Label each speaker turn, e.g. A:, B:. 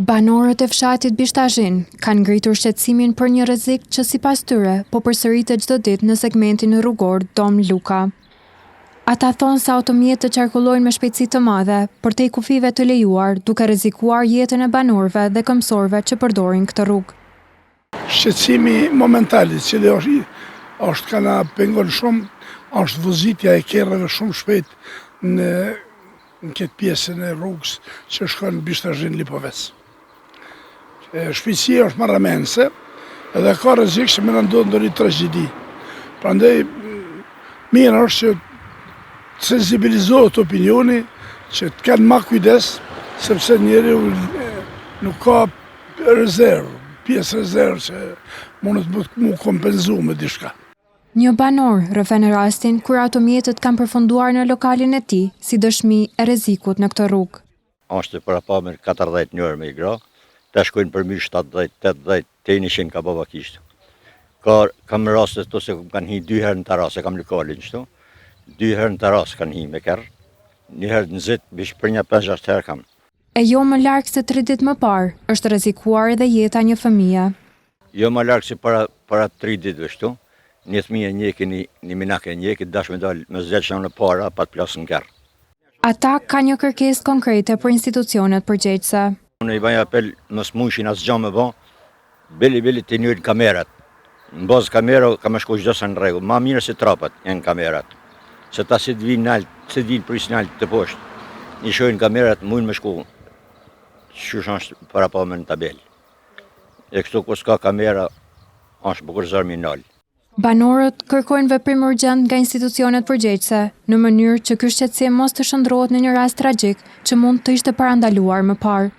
A: Banorët e fshatit Bishtazhin kanë ngritur shqetësimin për një rrezik që sipas tyre po përsëritet çdo ditë në segmentin rrugor Dom Luka. Ata thonë se automjetet qarkullojnë me shpejtësi të madhe përtej kufive të lejuar, duke rrezikuar jetën e banorëve dhe këmbësorëve që përdorin këtë rrugë.
B: Shqetësimi momental i cili është kana pengon shumë, është vozitja e kerreve shumë shpejt në këtë pjesën e rrugës që shkon Bishtazhin Lipovec. Shpejtësia është marramense edhe ka rrezik që më ndodh ndonjë tragjedi. Prandaj mirë është që të sensibilizohet opinioni, që të kenë më kujdes, sepse njeriu nuk ka rezervë, pjesë rezervë që mundet mu kompenzu me diçka.
A: Një banor rrëfen rastin kur automjetet kanë përfunduar në lokalin e tij si dëshmi e rrezikut në këtë rrugë.
C: Është para pamër 40 njërë me i gra, të shkojnë për mirë 70, 80, te 100 ka baba kishtë. Kam raste të se kanë hi 2 herë në terasë, kam lokalin qëtu, 2 herë në terasë kanë hi me kërë, 1 herë në zitë, bish për një 5-6 herë kam.
A: E jo më larg se 3 ditë më parë, është rrezikuar edhe jeta një fëmije.
C: Jo më larg se para 3 ditëve shtu, një fëmijë njeki, një minake njeki, dash me dalë me zgjetë në para, pa të plasë në kërë.
A: Ata ka një kërkesë konkrete për institucionet përgjegjëse.
C: Unë i bëj apel mos mushin asë gjë me bë, bili të njëjnë kamerat. Në bazë kamera ka më shku çdo sa në rregull, ma mirë se trapat janë kamerat. Se ta si të vinë nalt, se të vinë prisë nalt të poshtë. Një shojnë kamerat mund me shku, qysh është para pa me në tabel. E kështu kur s'ka kamera, është bukur zarmi nal.
A: Banorët kërkojnë veprim urgjent nga institucionet përgjegjëse, në mënyrë që ky shqetësim mos të shndrohet në një rast tragjik që mund të ishte parandaluar më parë.